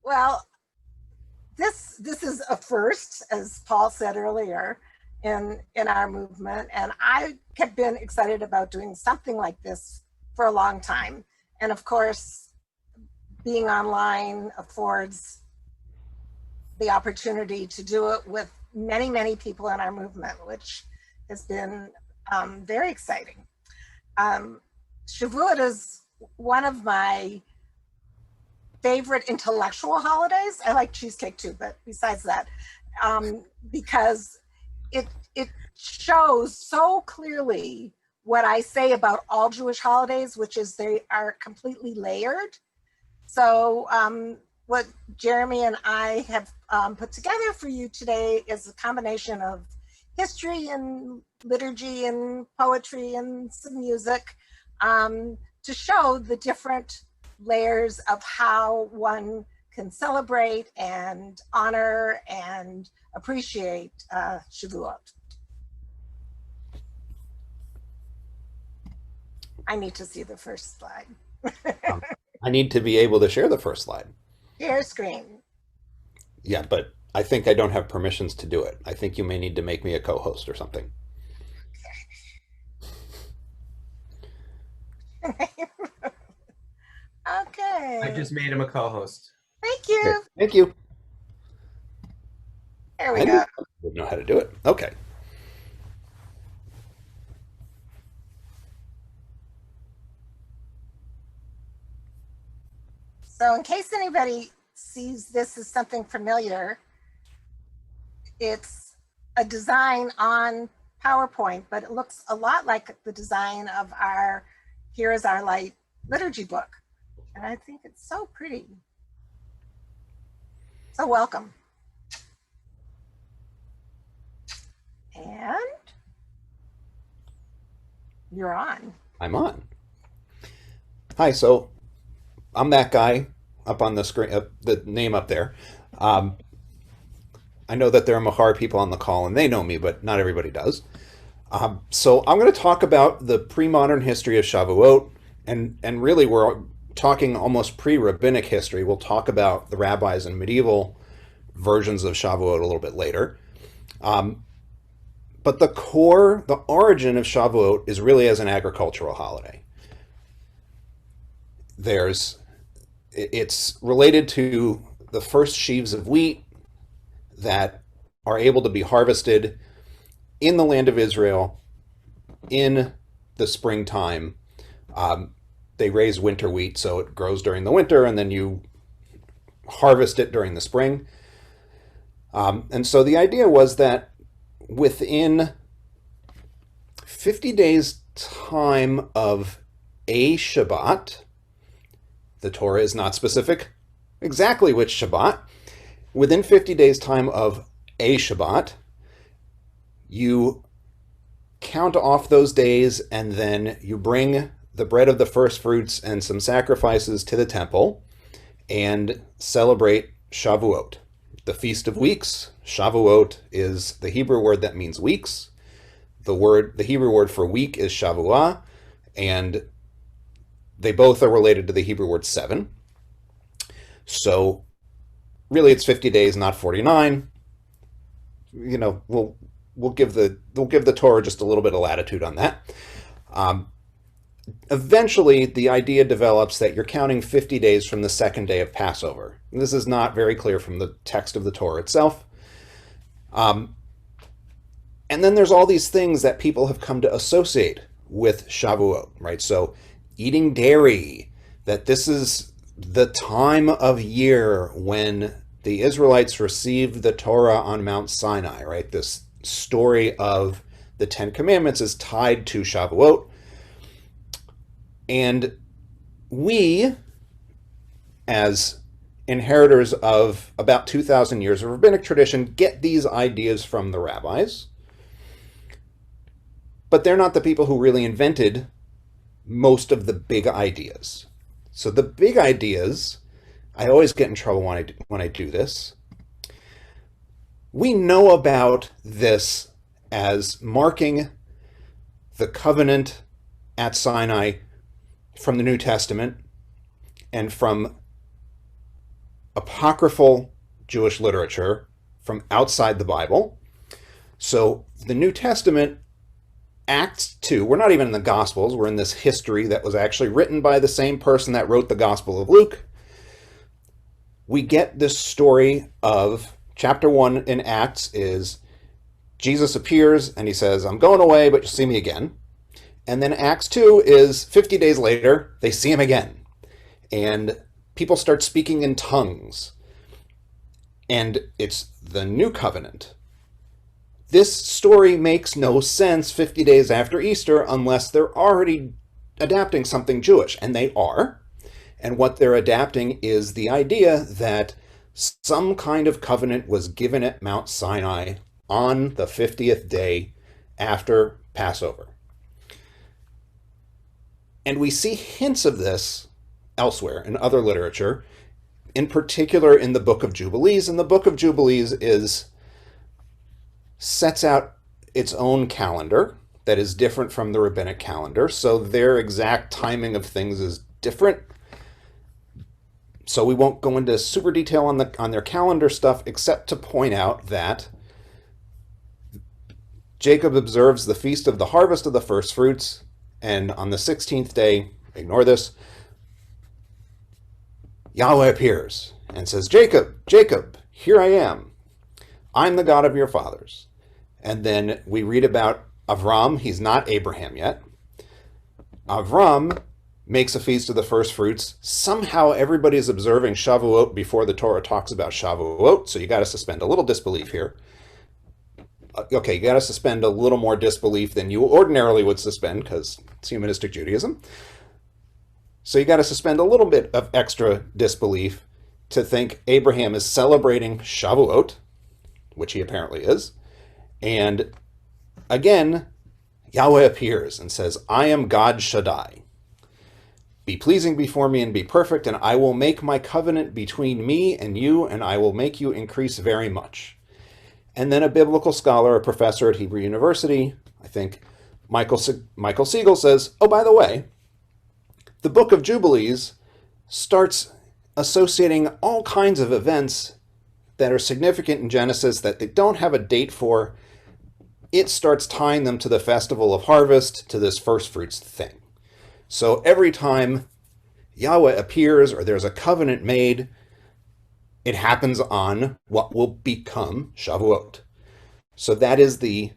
Well, this is a first, as Paul said earlier, in our movement, and I have been excited about doing something like this for a long time. And of course, being online affords the opportunity to do it with many, many people in our movement, which has been very exciting. Shavuot is one of my favorite intellectual holidays. I like cheesecake too, but besides that, because it shows so clearly what I say about all Jewish holidays, which is they are completely layered. So what Jeremy and I have put together for you today is a combination of history and liturgy and poetry and some music to show the different layers of how one can celebrate and honor and appreciate Shavuot. I need to see the first slide. I need to be able to share the first slide. Share screen. Yeah, but I think I don't have permissions to do it. I think you may need to make me a co-host or something. Okay. I just made him a co-host. Thank you. Okay, thank you. There we go. I didn't know how to do it. Okay. So in case anybody sees this as something familiar, it's a design on PowerPoint, but it looks a lot like the design of our Here is Our Light liturgy book. And I think it's so pretty. So welcome. And you're on. I'm on. Hi, so I'm that guy up on the screen, the name up there. I know that there are Machar people on the call and they know me, but not everybody does. So I'm going to talk about the pre-modern history of Shavuot, and really we're talking almost pre-rabbinic history. We'll talk about the rabbis and medieval versions of Shavuot a little bit later. But the origin of Shavuot is really as an agricultural holiday. It's related to the first sheaves of wheat that are able to be harvested in the land of Israel in the springtime. They raise winter wheat, so it grows during the winter, and then you harvest it during the spring. And so the idea was that within 50 days time of a Shabbat, the Torah is not specific exactly which Shabbat, within 50 days time of a Shabbat, you count off those days and then you bring the bread of the first fruits and some sacrifices to the temple and celebrate Shavuot, the Feast of Weeks. Shavuot is the Hebrew word that means weeks. The Hebrew word for week is Shavuah, and they both are related to the Hebrew word 7. So really it's 50 days, not 49. You know, we'll give the Torah just a little bit of latitude on that. Eventually, the idea develops that you're counting 50 days from the second day of Passover. This is not very clear from the text of the Torah itself. And then there's all these things that people have come to associate with Shavuot, right? So eating dairy, that this is the time of year when the Israelites received the Torah on Mount Sinai, right? This story of the Ten Commandments is tied to Shavuot. And we, as inheritors of about 2,000 years of rabbinic tradition, get these ideas from the rabbis. But they're not the people who really invented most of the big ideas. So the big ideas, I always get in trouble when I do this. We know about this as marking the covenant at Sinai from the New Testament and from apocryphal Jewish literature from outside the Bible. So the New Testament, Acts 2, we're not even in the Gospels, we're in this history that was actually written by the same person that wrote the Gospel of Luke. We get this story of chapter 1 in Acts is Jesus appears and he says, I'm going away, but you'll see me again. And then Acts 2 is 50 days later, they see him again. And people start speaking in tongues. And it's the new covenant. This story makes no sense 50 days after Easter unless they're already adapting something Jewish. And they are. And what they're adapting is the idea that some kind of covenant was given at Mount Sinai on the 50th day after Passover. And we see hints of this elsewhere in other literature, in particular in the Book of Jubilees. And the Book of Jubilees sets out its own calendar that is different from the rabbinic calendar. So their exact timing of things is different. So we won't go into super detail on their calendar stuff, except to point out that Jacob observes the feast of the harvest of the first fruits, and on the 16th day, ignore this, Yahweh appears and says, Jacob, Jacob, here I am. I'm the God of your fathers. And then we read about Avram. He's not Abraham yet. Avram makes a feast of the first fruits. Somehow everybody's observing Shavuot before the Torah talks about Shavuot, so you got to suspend a little disbelief here. Okay, you got to suspend a little more disbelief than you ordinarily would suspend, because it's Humanistic Judaism. So you got to suspend a little bit of extra disbelief to think Abraham is celebrating Shavuot, which he apparently is. And again, Yahweh appears and says, I am God Shaddai. Be pleasing before me and be perfect, and I will make my covenant between me and you, and I will make you increase very much. And then a biblical scholar, a professor at Hebrew University, I think Michael Siegel says, oh, by the way, the Book of Jubilees starts associating all kinds of events that are significant in Genesis that they don't have a date for. It starts tying them to the festival of harvest, to this first fruits thing. So every time Yahweh appears or there's a covenant made, it happens on what will become Shavuot. So that is the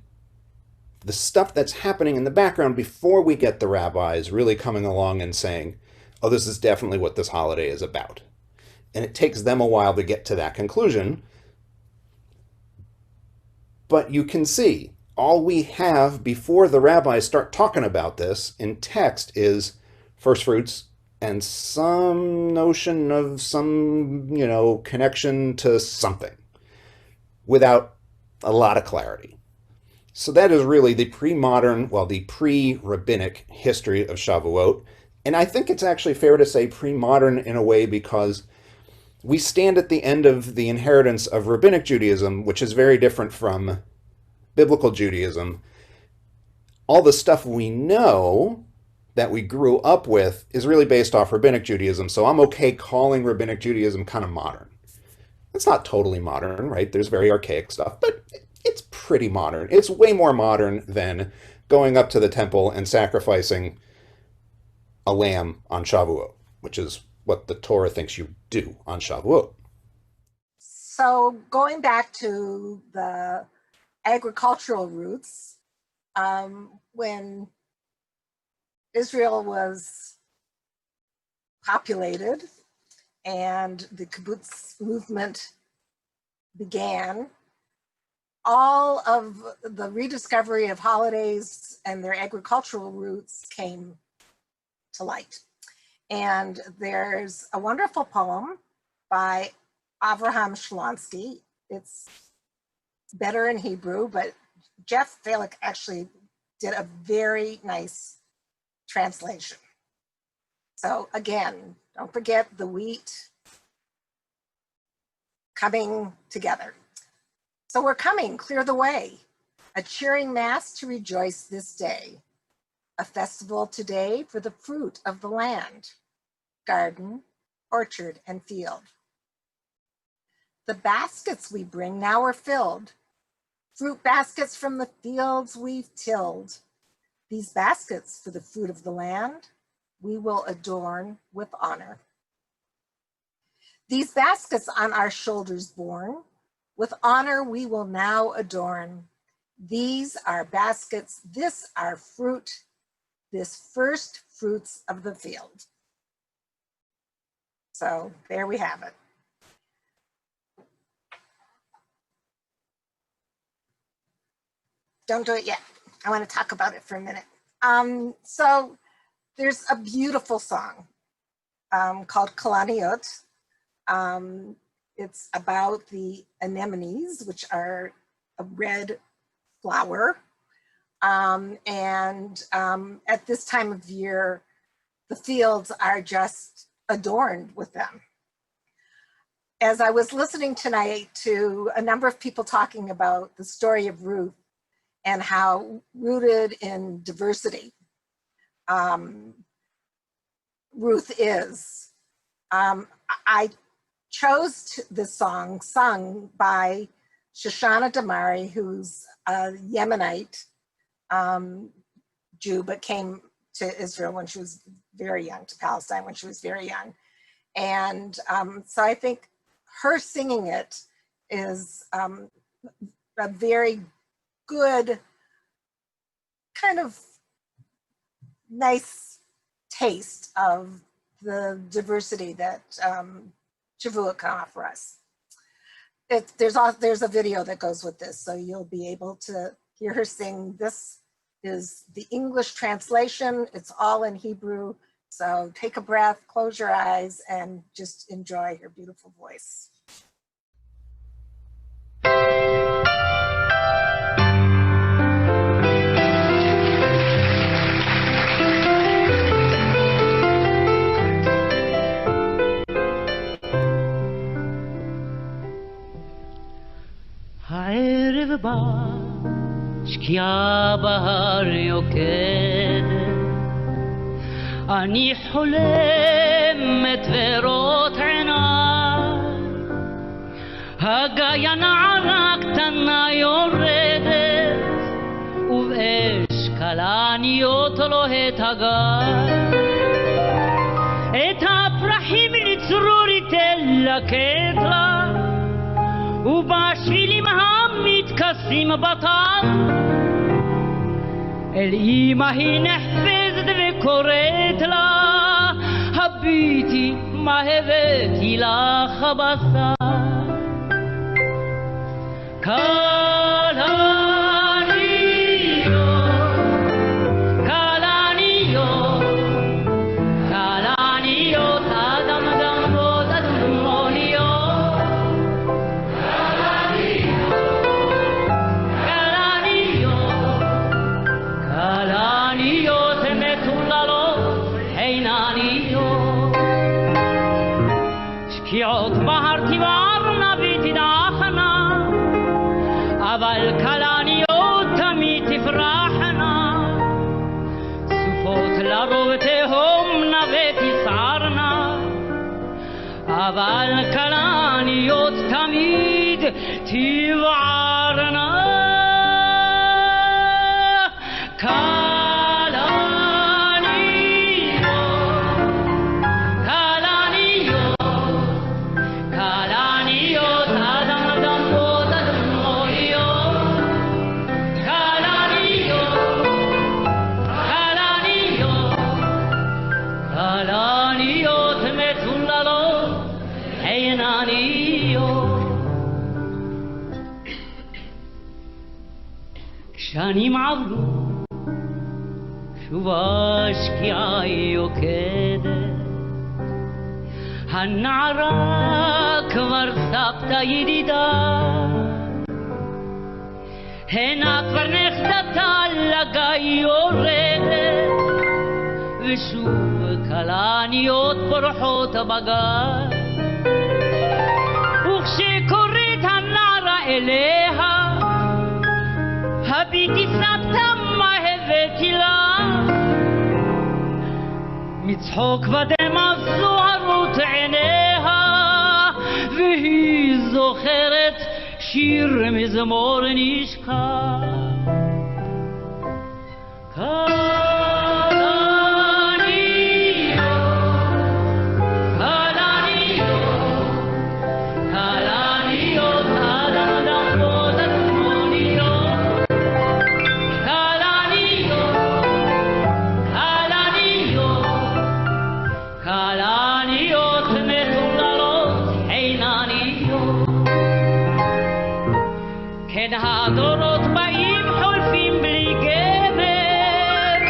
stuff that's happening in the background before we get the rabbis really coming along and saying, oh, this is definitely what this holiday is about. And it takes them a while to get to that conclusion. But you can see, all we have before the rabbis start talking about this in text is first fruits and some notion of some, connection to something without a lot of clarity. So that is really the the pre-rabbinic history of Shavuot. And I think it's actually fair to say pre-modern in a way because we stand at the end of the inheritance of rabbinic Judaism, which is very different from biblical Judaism. All the stuff we know that we grew up with is really based off rabbinic Judaism, so I'm okay calling rabbinic Judaism kind of modern. It's not totally modern, right? There's very archaic stuff, but it's pretty modern. It's way more modern than going up to the temple and sacrificing a lamb on Shavuot, which is what the Torah thinks you do on Shavuot. So going back to the agricultural roots, when Israel was populated and the kibbutz movement began, all of the rediscovery of holidays and their agricultural roots came to light. And there's a wonderful poem by Avraham Shlonsky. It's better in Hebrew, but Jeff Falick actually did a very nice translation. So again, don't forget the wheat coming together. So we're coming, clear the way, a cheering mass to rejoice this day, a festival today for the fruit of the land, garden, orchard, and field. The baskets we bring now are filled, fruit baskets from the fields we've tilled. These baskets for the fruit of the land, we will adorn with honor. These baskets on our shoulders borne, with honor we will now adorn. These are baskets, this our fruit, this first fruits of the field. So there we have it. Don't do it yet. I want to talk about it for a minute. So there's a beautiful song called Kalaniot. It's about the anemones, which are a red flower. At this time of year, the fields are just adorned with them. As I was listening tonight to a number of people talking about the story of Ruth and how rooted in diversity Ruth is, I chose this song sung by Shoshana Damari, who's a Yemenite Jew, but came to Israel when she was very young, to Palestine when she was very young. And so I think her singing it is a very good, kind of nice taste of the diversity that Shavuot can offer us. There's a video that goes with this, so you'll be able to hear her sing. This is the English translation. It's all in Hebrew. So take a breath, close your eyes, and just enjoy her beautiful voice. הערב בא, שקיעה בהר יוקדת, אני חולמת ורות עיניי, הגיא נערה קטנה יורדת, ובאש כלניות לוהט הגיא, את הפרחים לצרור תלקט לה, ובשבילים המתכסים בטל, אל אמא היא נחפזת וקוראת לה, הביטי מה הבאתי לך בשר. שקיעות בהר תבערנה ותדעכנה, אבל כלניות תמיד תפרחנה, סופות לרוב תהומנה ותסערנה, אבל כלניות תמיד תבערנה. שנים עברו, שוב השקיעה יוקדת, הנערה כבר סבתא ידידה, הנה כבר נכדתה לגיא יורדת, ושוב כלניות פורחות בגיא, וכשקוראת הנערה אליה, הביטי סבתא מה הבאתי לך, מצחוק ודמע זוהרות עיניה, והיא זוכרת שיר מזמור נשכח. הדורות באים חולפים בלי גבר,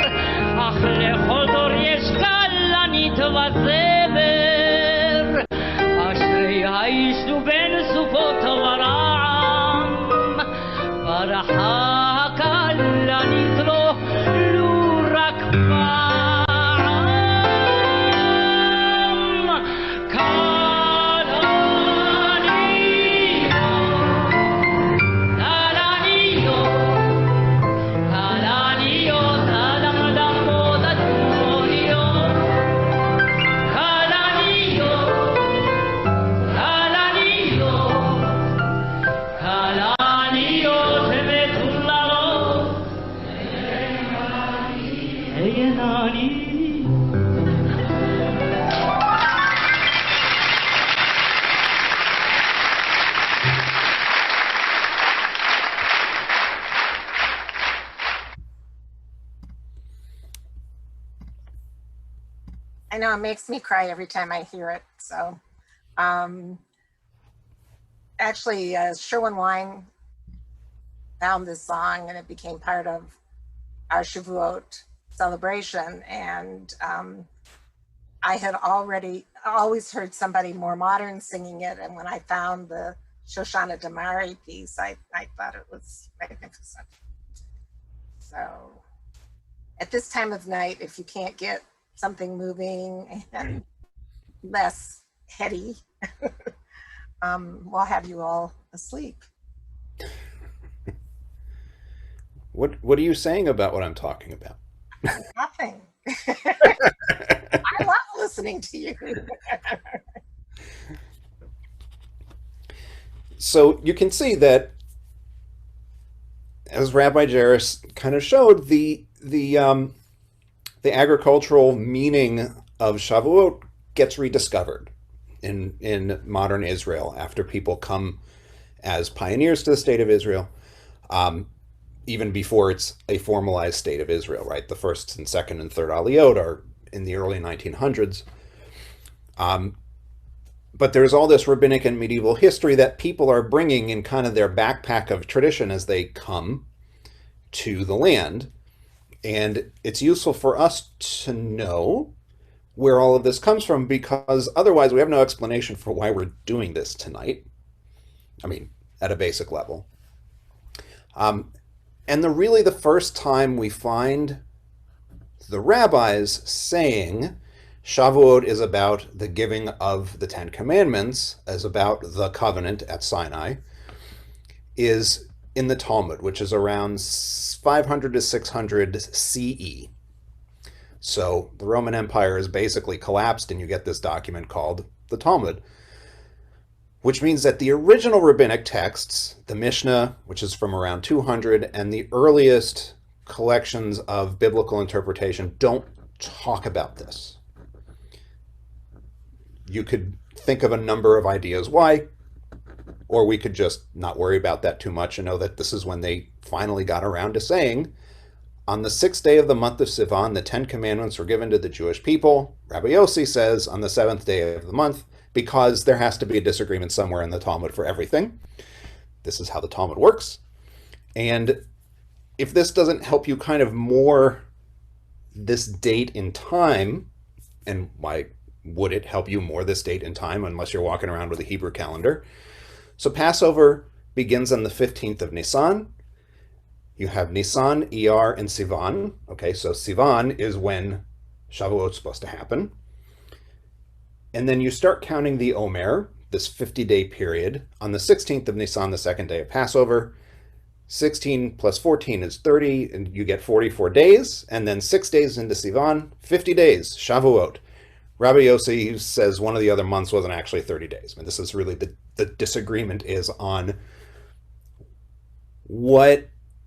אך לכל דור יש כלנית וזבר. אשרי האיש ובין סופות ורעם, ברחה הכלנית לו לו רק פעם. I know it makes me cry every time I hear it. So actually, Sherwin Wine found this song and it became part of our Shavuot celebration. And I had always heard somebody more modern singing it. And when I found the Shoshana Damari piece, I thought it was magnificent. So at this time of night, if you can't get something moving and less heady, we'll have you all asleep. What are you saying about what I'm talking about? Nothing. I love listening to you. So you can see that, as Rabbi Jerris kind of showed, the agricultural meaning of Shavuot gets rediscovered in modern Israel after people come as pioneers to the state of Israel, even before it's a formalized state of Israel, right? The first and second and third aliyot are in the early 1900s. But there's all this rabbinic and medieval history that people are bringing in kind of their backpack of tradition as they come to the land. And it's useful for us to know where all of this comes from, because otherwise we have no explanation for why we're doing this tonight. I mean, at a basic level. And really the first time we find the rabbis saying Shavuot is about the giving of the Ten Commandments, as about the covenant at Sinai, is in the Talmud, which is around 500 to 600 CE. So the Roman Empire is basically collapsed, and you get this document called the Talmud, which means that the original rabbinic texts, the Mishnah, which is from around 200, and the earliest collections of biblical interpretation don't talk about this. You could think of a number of ideas why, or we could just not worry about that too much and know that this is when they finally got around to saying, on the 6th day of the month of Sivan, the 10 commandments were given to the Jewish people. Rabbi Yossi says on the 7th day of the month, because there has to be a disagreement somewhere in the Talmud for everything. This is how the Talmud works. And if this doesn't help you kind of more this date in time, and why would it help you more this date in time unless you're walking around with a Hebrew calendar? So Passover begins on the 15th of Nisan. You have Nisan, Iyar, and Sivan. Okay, so Sivan is when Shavuot's supposed to happen. And then you start counting the Omer, this 50-day period, on the 16th of Nisan, the second day of Passover. 16 plus 14 is 30, and you get 44 days. And then 6 days into Sivan, 50 days, Shavuot. Rabbi Yossi says one of the other months wasn't actually 30 days. I mean, this is really the disagreement is on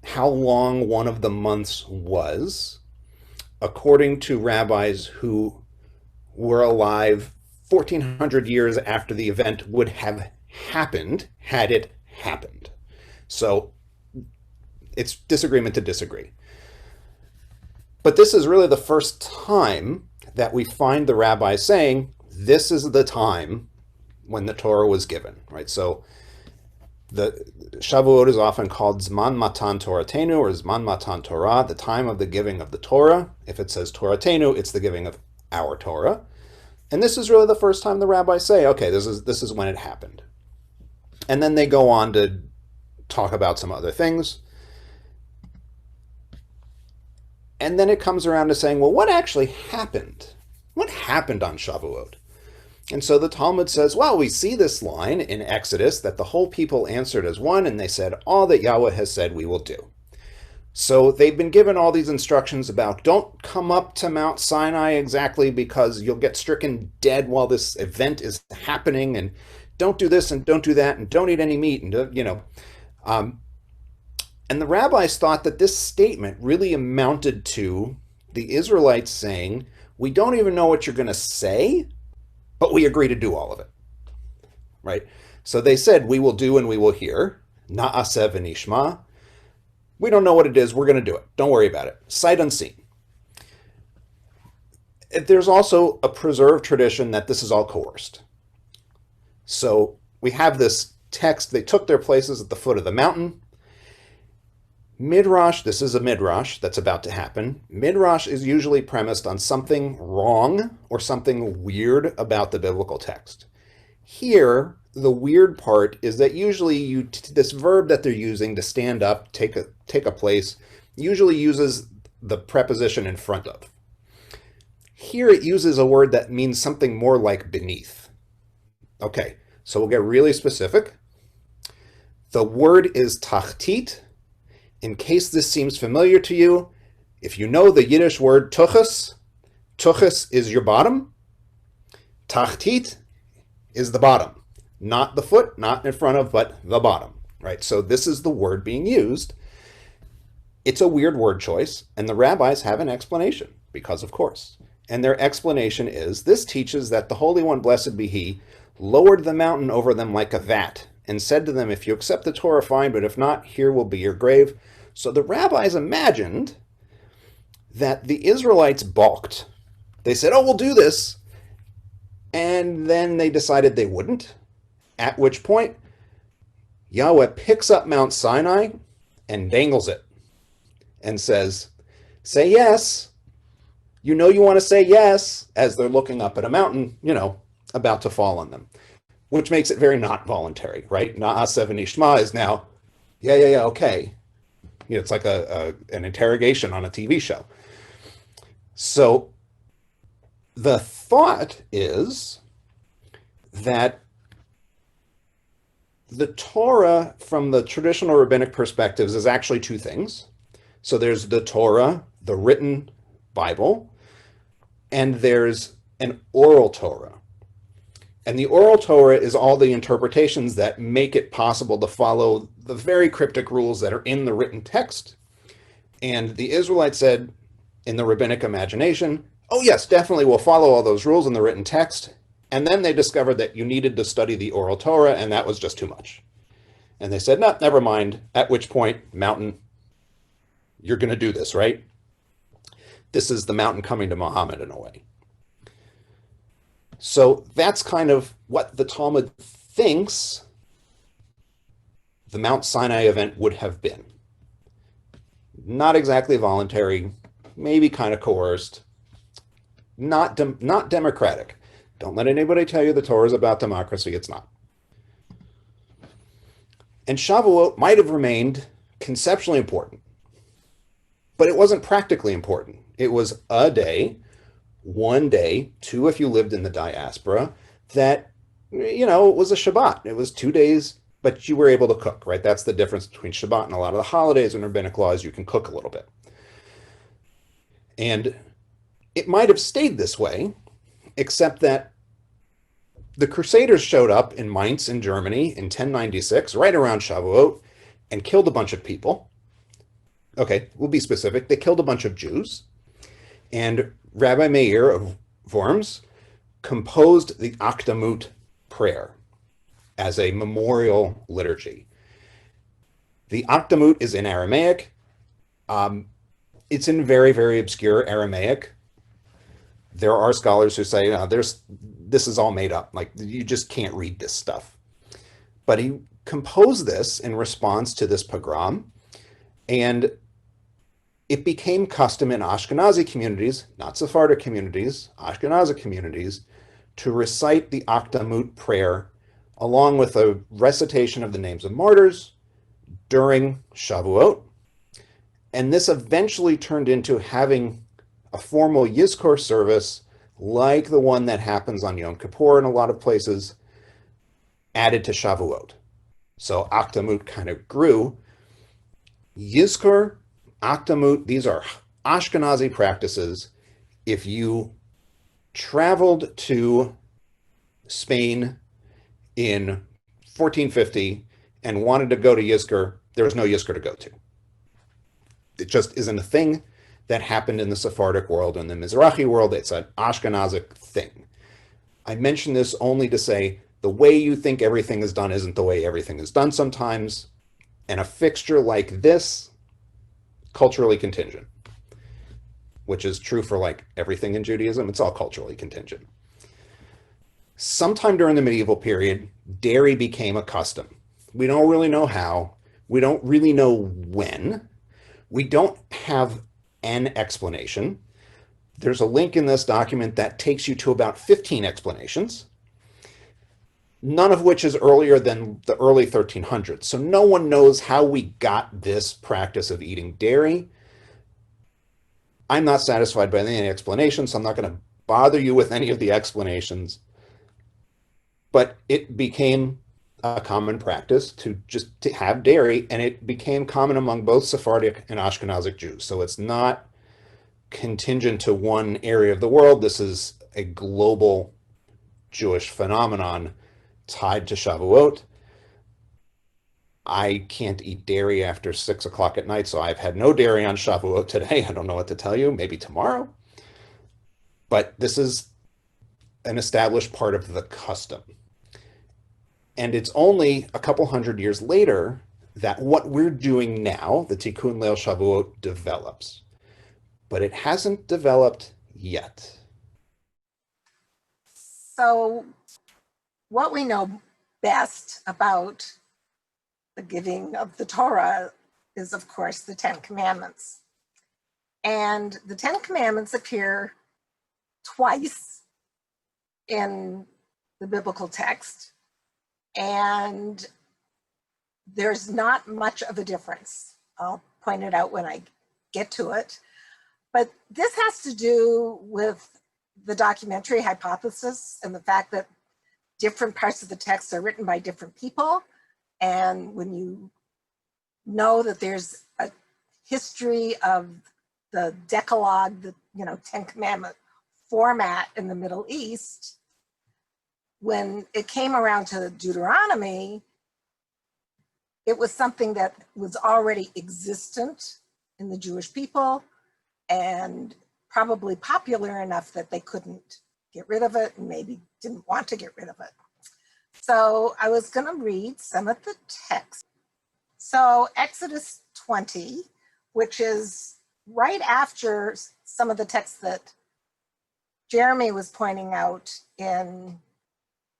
how long one of the months was, according to rabbis who were alive 1,400 years after the event would have happened had it happened. So it's disagreement to disagree. But this is really the first time that we find the rabbis saying, this is the time when the Torah was given, right? So the Shavuot is often called Zman Matan Toratenu or Zman Matan Torah, the time of the giving of the Torah. If it says Toratenu, it's the giving of our Torah. And this is really the first time the rabbis say, okay, this is when it happened. And then they go on to talk about some other things. And then it comes around to saying, well, what actually happened? What happened on Shavuot? And so the Talmud says, well, we see this line in Exodus that the whole people answered as one, and they said, all that Yahweh has said we will do. So they've been given all these instructions about don't come up to Mount Sinai exactly because you'll get stricken dead while this event is happening, and don't do this and don't do that, and don't eat any meat, and and the rabbis thought that this statement really amounted to the Israelites saying, we don't even know what you're going to say, but we agree to do all of it, right? So they said, we will do and we will hear, na'aseh v'nishma. We don't know what it is, we're going to do it. Don't worry about it. Sight unseen. There's also a preserved tradition that this is all coerced. So we have this text, they took their places at the foot of the mountain. Midrash, this is a midrash that's about to happen. Midrash is usually premised on something wrong or something weird about the biblical text. Here, the weird part is that usually this verb that they're using to stand up, take a place, usually uses the preposition in front of. Here it uses a word that means something more like beneath. Okay, so we'll get really specific. The word is tachtit. In case this seems familiar to you, if you know the Yiddish word tuchus is your bottom. Tachtit is the bottom. Not the foot, not in front of, but the bottom, right? So this is the word being used. It's a weird word choice, and the rabbis have an explanation, because of course. And their explanation is, this teaches that the Holy One, blessed be He, lowered the mountain over them like a vat, and said to them, if you accept the Torah, fine, but if not, here will be your grave. So the rabbis imagined that the Israelites balked. They said, oh, we'll do this. And then they decided they wouldn't, at which point Yahweh picks up Mount Sinai and dangles it and says, say yes. You know you want to say yes, as they're looking up at a mountain, about to fall on them, which makes it very not voluntary, right? Na'aseh v'nishma is now, yeah, okay. It's like an interrogation on a TV show. So the thought is that the Torah, from the traditional rabbinic perspectives, is actually two things. So there's the Torah, the written Bible, and there's an oral Torah. And the oral Torah is all the interpretations that make it possible to follow the very cryptic rules that are in the written text. And the Israelites said, in the rabbinic imagination, oh yes, definitely we'll follow all those rules in the written text. And then they discovered that you needed to study the oral Torah, and that was just too much. And they said, no, never mind. At which point, mountain, you're going to do this, right? This is the mountain coming to Muhammad in a way. So that's kind of what the Talmud thinks the Mount Sinai event would have been. Not exactly voluntary, maybe kind of coerced, not democratic. Don't let anybody tell you the Torah is about democracy. It's not. And Shavuot might have remained conceptually important, but it wasn't practically important. It was a day, one day, two if you lived in the diaspora, that, it was a Shabbat. It was 2 days, but you were able to cook, right? That's the difference between Shabbat and a lot of the holidays and rabbinic laws. You can cook a little bit. And it might have stayed this way except that the Crusaders showed up in Mainz in Germany in 1096, right around Shavuot, and killed a bunch of people. Okay, we'll be specific. They killed a bunch of Jews. And Rabbi Meir of Worms composed the Akdamut prayer as a memorial liturgy. The Akdamut is in Aramaic. It's in very, very obscure Aramaic. There are scholars who say, this is all made up. Like, you just can't read this stuff. But he composed this in response to this pogrom, and it became custom in Ashkenazi communities, not Sephardic communities, Ashkenazi communities, to recite the Akdamut prayer along with a recitation of the names of martyrs during Shavuot. And this eventually turned into having a formal Yizkor service like the one that happens on Yom Kippur in a lot of places, added to Shavuot. So Akdamut kind of grew. Yizkor, Akdamut, these are Ashkenazi practices. If you traveled to Spain in 1450 and wanted to go to Yizkor, there was no Yizkor to go to. It just isn't a thing that happened in the Sephardic world. In the Mizrahi world, it's an Ashkenazic thing. I mention this only to say the way you think everything is done isn't the way everything is done sometimes. And a fixture like this, culturally contingent, which is true for like everything in Judaism. It's all culturally contingent. Sometime during the medieval period, dairy became a custom. We don't really know how. We don't really know when. We don't have an explanation. There's a link in this document that takes you to about 15 explanations, none of which is earlier than the early 1300s. So no one knows how we got this practice of eating dairy. I'm not satisfied by any explanations, so I'm not going to bother you with any of the explanations. But it became a common practice to have dairy, and it became common among both Sephardic and Ashkenazic Jews. So it's not contingent to one area of the world. This is a global Jewish phenomenon tied to Shavuot. I can't eat dairy after 6 o'clock at night, so I've had no dairy on Shavuot today. I don't know what to tell you, maybe tomorrow. But this is an established part of the custom. And it's only a couple hundred years later that what we're doing now, the Tikkun Leil Shavuot, develops. But it hasn't developed yet. So what we know best about the giving of the Torah is, of course, the Ten Commandments. And the Ten Commandments appear twice in the biblical text, and there's not much of a difference. I'll point it out when I get to it. But this has to do with the documentary hypothesis and the fact that different parts of the text are written by different people. And when you know that there's a history of the Decalogue, the Ten Commandment format in the Middle East, when it came around to Deuteronomy, it was something that was already existent in the Jewish people and probably popular enough that they couldn't get rid of it and maybe didn't want to get rid of it. So I was going to read some of the text. So Exodus 20, which is right after some of the texts that Jeremy was pointing out in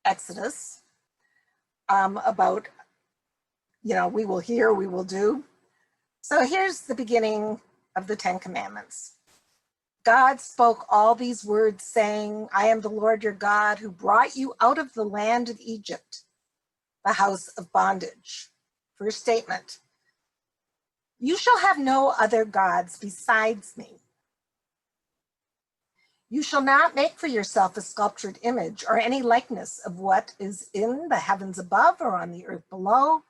Exodus about, we will hear, we will do. So here's the beginning of the Ten Commandments. God spoke all these words, saying, I am the Lord your God who brought you out of the land of Egypt, the house of bondage. First statement, you shall have no other gods besides me. You shall not make for yourself a sculptured image or any likeness of what is in the heavens above or on the earth below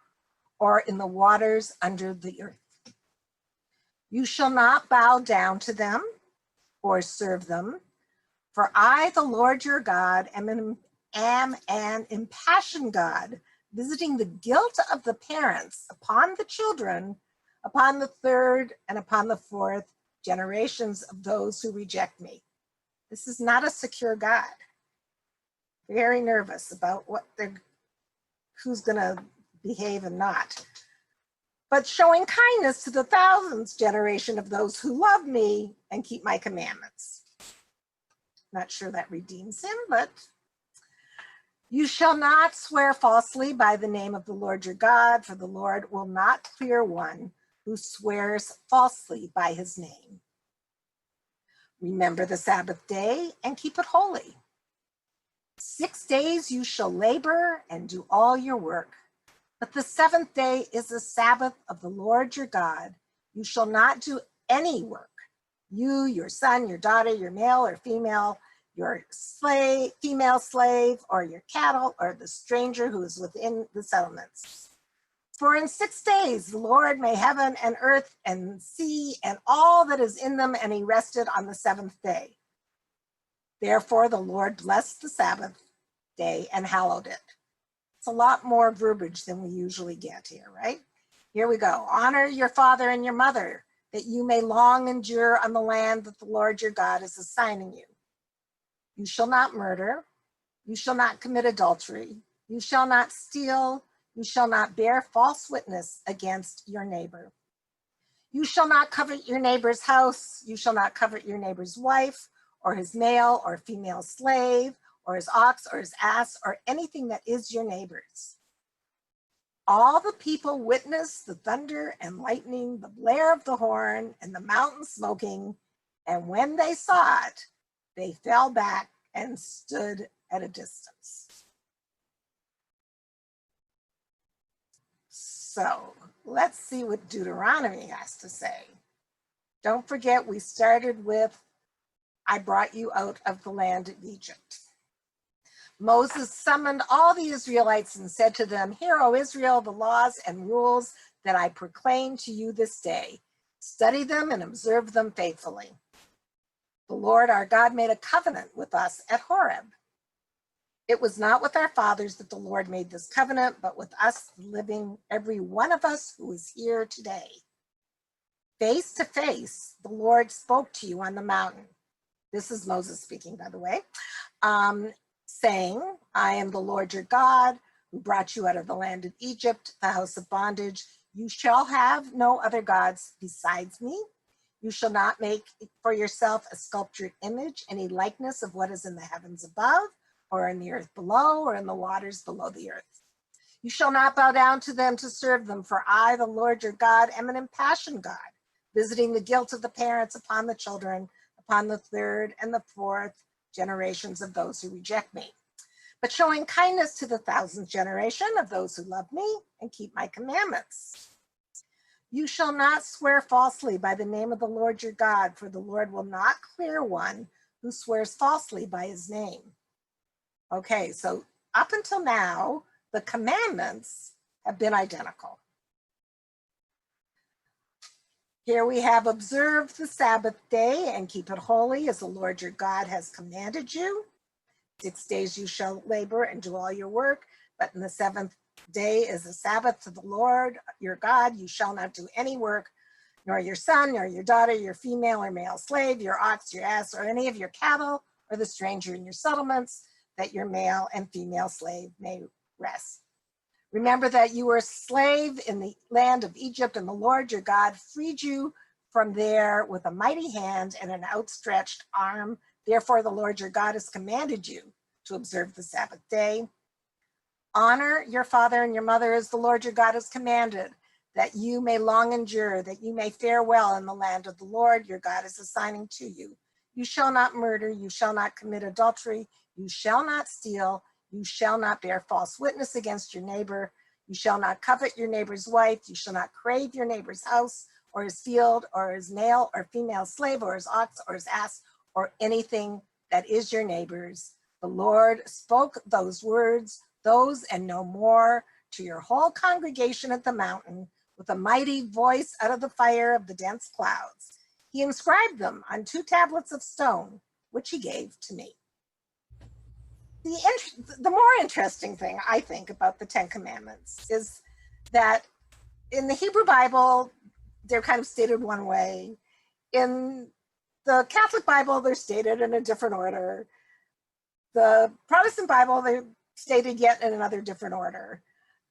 or in the waters under the earth. You shall not bow down to them or serve them, For I, the Lord your God, am an impassioned God, visiting the guilt of the parents upon the children, upon the third and upon the fourth generations of those who reject me. This is not a secure God. Very nervous about who's going to behave and not. But showing kindness to the thousandth generation of those who love me and keep my commandments. Not sure that redeems him, but you shall not swear falsely by the name of the Lord your God, for the Lord will not clear one who swears falsely by his name. Remember the Sabbath day and keep it holy. 6 days you shall labor and do all your work. But the seventh day is the Sabbath of the Lord your God. You shall not do any work. You, your son, your daughter, your male or female, your slave, female slave, or your cattle, or the stranger who is within the settlements. For in 6 days the Lord made heaven and earth and sea and all that is in them, and he rested on the seventh day. Therefore the Lord blessed the Sabbath day and hallowed it. It's a lot more verbiage than we usually get here, right? Here we go. Honor your father and your mother, that you may long endure on the land that the Lord your God is assigning you. You shall not murder. You shall not commit adultery. You shall not steal. You shall not bear false witness against your neighbor. You shall not covet your neighbor's house. You shall not covet your neighbor's wife, or his male or female slave, or his ox or his ass, or anything that is your neighbor's. All the people witnessed the thunder and lightning, the blare of the horn, and the mountain smoking, and when they saw it, they fell back and stood at a distance. So let's see what Deuteronomy has to say. Don't forget, we started with, I brought you out of the land of Egypt. Moses summoned all the Israelites and said to them, Hear, O Israel, the laws and rules that I proclaim to you this day. Study them and observe them faithfully. The Lord our God made a covenant with us at Horeb. It was not with our fathers that the Lord made this covenant, but with us living, every one of us who is here today. Face to face, the Lord spoke to you on the mountain. This is Moses speaking, by the way. Saying, I am the Lord your God, who brought you out of the land of Egypt, the house of bondage. You shall have no other gods besides me. You shall not make for yourself a sculptured image, any likeness of what is in the heavens above, or in the earth below, or in the waters below the earth. You shall not bow down to them to serve them, for I, the Lord your God, am an impassioned God, visiting the guilt of the parents upon the children, upon the third and the fourth generations of those who reject me, but showing kindness to the thousandth generation of those who love me and keep my commandments. You shall not swear falsely by the name of the Lord your God, for the Lord will not clear one who swears falsely by his name. Okay, so up until now, the commandments have been identical. Here we have observed the Sabbath day and keep it holy as the Lord your God has commanded you. 6 days you shall labor and do all your work, but in the seventh day is the Sabbath to the Lord your God. You shall not do any work, nor your son, nor your daughter, your female or male slave, your ox, your ass, or any of your cattle, or the stranger in your settlements, that your male and female slave may rest. Remember that you were a slave in the land of Egypt, and the Lord your God freed you from there with a mighty hand and an outstretched arm. Therefore, the Lord your God has commanded you to observe the Sabbath day. Honor your father and your mother as the Lord your God has commanded, that you may long endure, that you may fare well in the land of the Lord your God is assigning to you. You shall not murder, you shall not commit adultery, you shall not steal, you shall not bear false witness against your neighbor. You shall not covet your neighbor's wife. You shall not crave your neighbor's house or his field or his male or female slave or his ox or his ass or anything that is your neighbor's. The Lord spoke those words, those and no more, to your whole congregation at the mountain with a mighty voice out of the fire of the dense clouds. He inscribed them on 2 tablets of stone which he gave to me. The more interesting thing, I think, about the Ten Commandments is that in the Hebrew Bible, they're kind of stated one way. In the Catholic Bible, they're stated in a different order. The Protestant Bible, they're stated yet in another different order.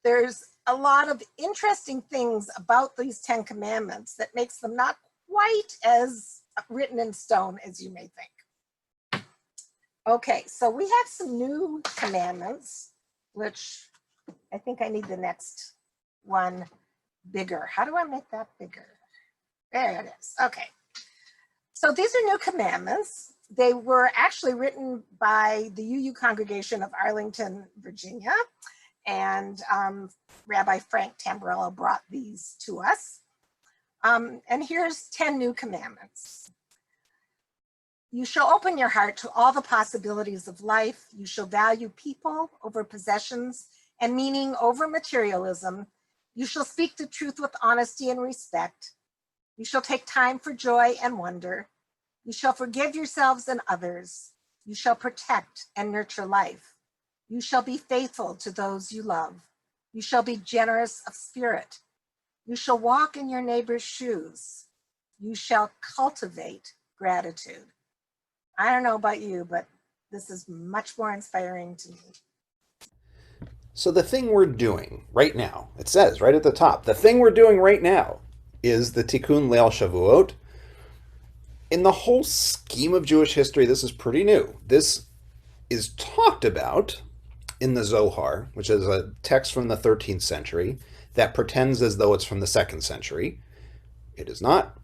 There's a lot of interesting things about these Ten Commandments that makes them not quite as written in stone as you may think. Okay, so we have some new commandments, which I think I need the next one bigger. How do I make that bigger? There it is. Okay. So these are new commandments. They were actually written by the UU congregation of Arlington, Virginia, and Rabbi Frank Tamburello brought these to us. And here's 10 new commandments. You shall open your heart to all the possibilities of life. You shall value people over possessions and meaning over materialism. You shall speak the truth with honesty and respect. You shall take time for joy and wonder. You shall forgive yourselves and others. You shall protect and nurture life. You shall be faithful to those you love. You shall be generous of spirit. You shall walk in your neighbor's shoes. You shall cultivate gratitude. I don't know about you, but this is much more inspiring to me. So the thing we're doing right now, it says right at the top, the thing we're doing right now is the Tikkun Leil Shavuot. In the whole scheme of Jewish history, this is pretty new. This is talked about in the Zohar, which is a text from the 13th century that pretends as though it's from the 2nd century. It is not.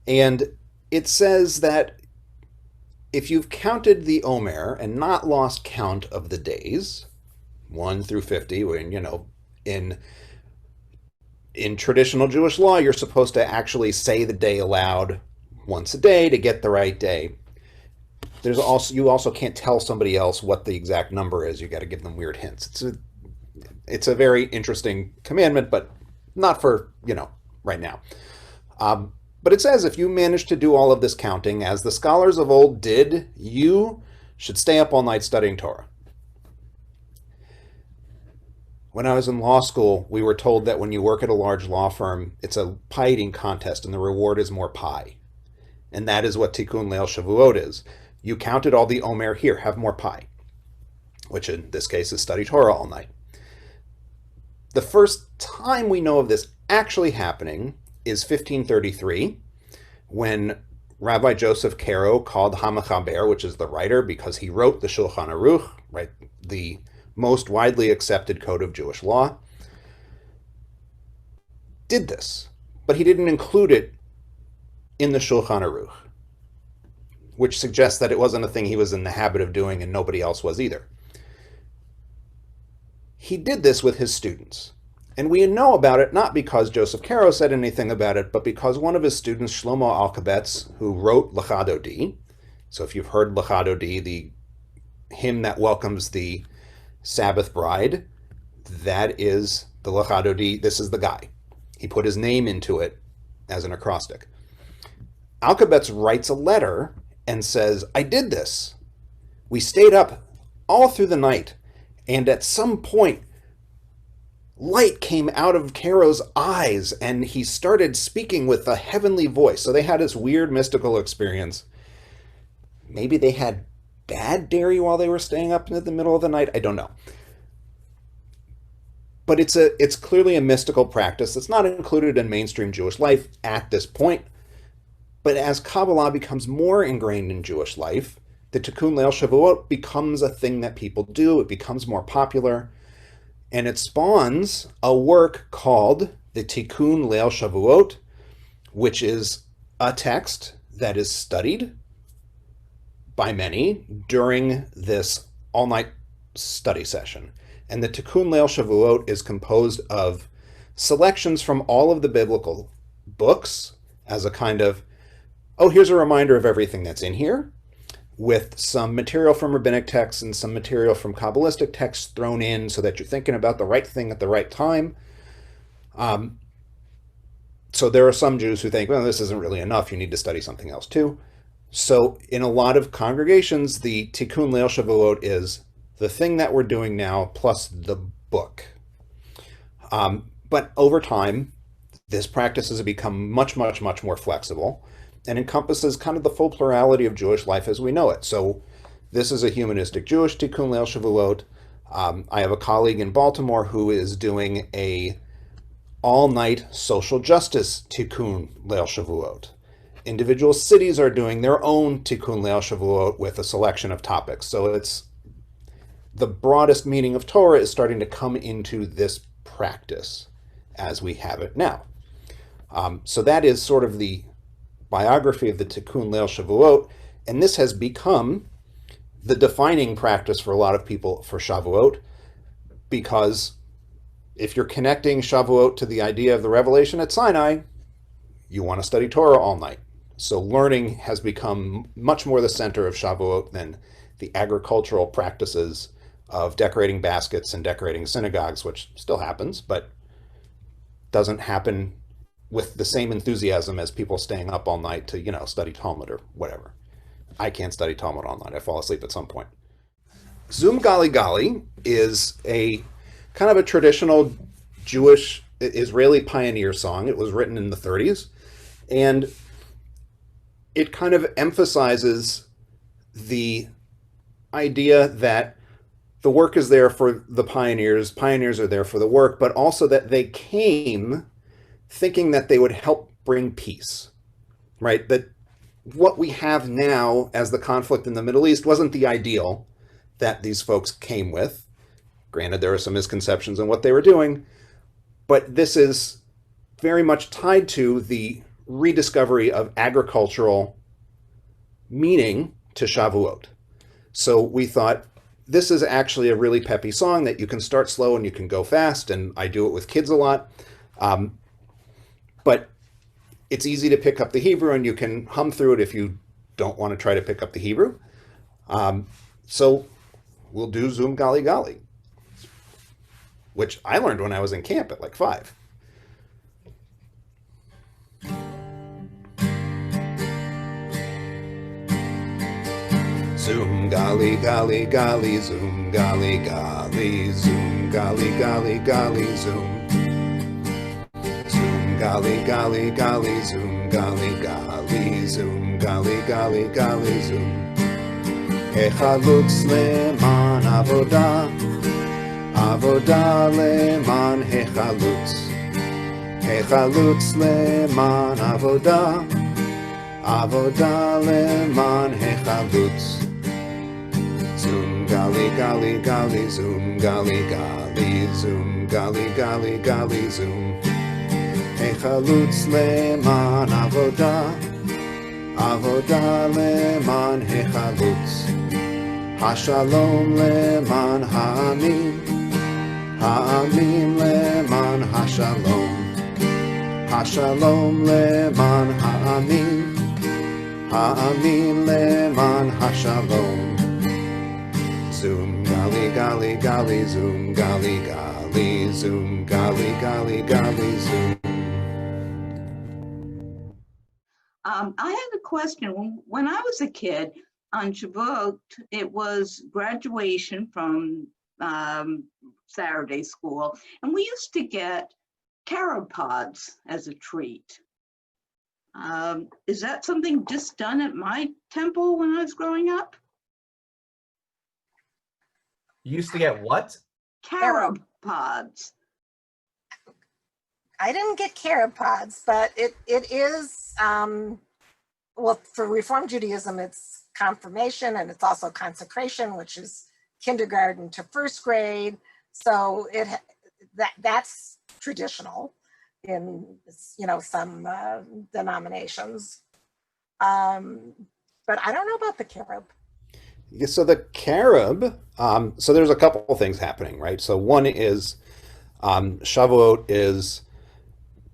And it says that if you've counted the Omer and not lost count of the days, 1 through 50, when, you know, in traditional Jewish law, you're supposed to actually say the day aloud once a day to get the right day. You also can't tell somebody else what the exact number is. You got to give them weird hints. It's a very interesting commandment, but not for, right now. But it says if you manage to do all of this counting, as the scholars of old did, you should stay up all night studying Torah. When I was in law school, we were told that when you work at a large law firm, it's a pie eating contest and the reward is more pie. And that is what Tikkun Leil Shavuot is. You counted all the Omer, here, have more pie, which in this case is study Torah all night. The first time we know of this actually happening is 1533, when Rabbi Joseph Caro called HaMachaber, which is the writer, because he wrote the Shulchan Aruch, right, the most widely accepted code of Jewish law, did this, but he didn't include it in the Shulchan Aruch, which suggests that it wasn't a thing he was in the habit of doing and nobody else was either. He did this with his students. And we know about it not because Joseph Caro said anything about it, but because one of his students, Shlomo Alkabetz, who wrote L'chad Odi, so if you've heard L'chad Odi, the hymn that welcomes the Sabbath bride, that is the L'chad Odi, this is the guy. He put his name into it as an acrostic. Alkabetz writes a letter and says, I did this. We stayed up all through the night, and at some point, light came out of Caro's eyes, and he started speaking with a heavenly voice. So they had this weird mystical experience. Maybe they had bad dairy while they were staying up in the middle of the night. I don't know. But it's clearly a mystical practice that's not included in mainstream Jewish life at this point. But as Kabbalah becomes more ingrained in Jewish life, the Tikkun Leil Shavuot becomes a thing that people do. It becomes more popular. And it spawns a work called the Tikkun Leil Shavuot, which is a text that is studied by many during this all-night study session. And the Tikkun Leil Shavuot is composed of selections from all of the biblical books as a kind of, oh, here's a reminder of everything that's in here, with some material from rabbinic texts and some material from Kabbalistic texts thrown in so that you're thinking about the right thing at the right time. So there are some Jews who think, well, this isn't really enough. You need to study something else too. So in a lot of congregations, the Tikkun Leil Shavuot is the thing that we're doing now plus the book. But over time, this practice has become much, much, much more flexible and encompasses kind of the full plurality of Jewish life as we know it. So this is a humanistic Jewish Tikkun Leil Shavuot. I have a colleague in Baltimore who is doing a all-night social justice Tikkun Leil Shavuot. Individual cities are doing their own Tikkun Leil Shavuot with a selection of topics. So it's the broadest meaning of Torah is starting to come into this practice as we have it now. So that is sort of the biography of the Tikkun Leil Shavuot, and this has become the defining practice for a lot of people for Shavuot, because if you're connecting Shavuot to the idea of the revelation at Sinai, you want to study Torah all night. So learning has become much more the center of Shavuot than the agricultural practices of decorating baskets and decorating synagogues, which still happens, but doesn't happen with the same enthusiasm as people staying up all night to, study Talmud or whatever. I can't study Talmud all night. I fall asleep at some point. Zum Gali Gali is a kind of a traditional Jewish Israeli pioneer song. It was written in the 30s, and it kind of emphasizes the idea that the work is there for the pioneers are there for the work, but also that they came thinking that they would help bring peace, right? That what we have now as the conflict in the Middle East wasn't the ideal that these folks came with. Granted, there are some misconceptions on what they were doing, but this is very much tied to the rediscovery of agricultural meaning to Shavuot. So we thought, this is actually a really peppy song that you can start slow and you can go fast, and I do it with kids a lot. But it's easy to pick up the Hebrew, and you can hum through it if you don't want to try to pick up the Hebrew. So we'll do Zum Gali Gali, which I learned when I was in camp at like 5. Zum Gali Gali Gali, Zum Gali Gali, Zum Gali Gali Gali, Zum. Zum Gali Gali Gali, Zum Gali Gali, Zum Gali Gali Gali, Zum. Hechalutz leman avoda, avoda leman hechalutz. Hechalutz leman avoda, avoda leman hechalutz. Zum Gali Gali Gali, Zum Gali Gali, Zum Gali Gali Gali, Zum. Hechalutz leman avoda, avoda leman hechalutz. Hashalom leman ha'amim, ha'amim leman hashalom. Hashalom leman ha'amim, ha'amim leman hashalom. Zum Gali Gali Gali, Zum Gali Gali, Zum Gali Gali Gali, Zum. I had a question. When I was a kid on Shavuot, it was graduation from Saturday school, and we used to get carob pods as a treat. Is that something just done at my temple when I was growing up? You used to get what? Carob pods. I didn't get carob pods, but it is, well, for Reform Judaism, it's confirmation, and it's also consecration, which is kindergarten to first grade. So that's traditional in some denominations. But I don't know about the carob. So the carob, so there's a couple of things happening, right? So one is Shavuot is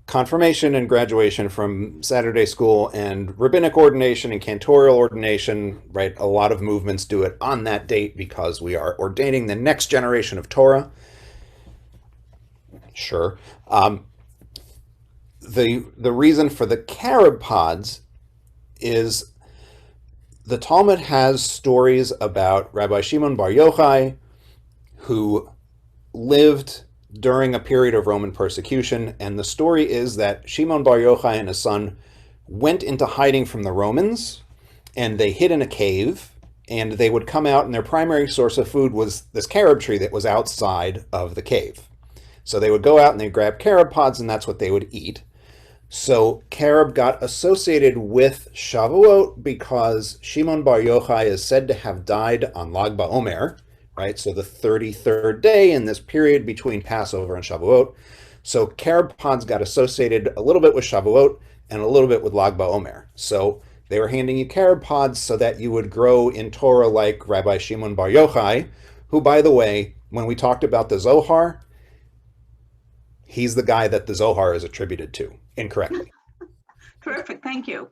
confirmation and graduation from Saturday school, and rabbinic ordination and cantorial ordination, right? A lot of movements do it on that date because we are ordaining the next generation of Torah. Sure. The reason for the carob pods is The Talmud has stories about Rabbi Shimon Bar Yochai, who lived during a period of Roman persecution, and the story is that Shimon Bar Yochai and his son went into hiding from the Romans, and they hid in a cave, and they would come out, and their primary source of food was this carob tree that was outside of the cave. So they would go out and they'd grab carob pods, and that's what they would eat. So carob got associated with Shavuot because Shimon Bar Yochai is said to have died on Lag BaOmer, right? So the 33rd day in this period between Passover and Shavuot. So carob pods got associated a little bit with Shavuot and a little bit with Lag BaOmer. So they were handing you carob pods so that you would grow in Torah like Rabbi Shimon Bar Yochai, who, by the way, when we talked about the Zohar, he's the guy that the Zohar is attributed to incorrectly. Terrific, thank you.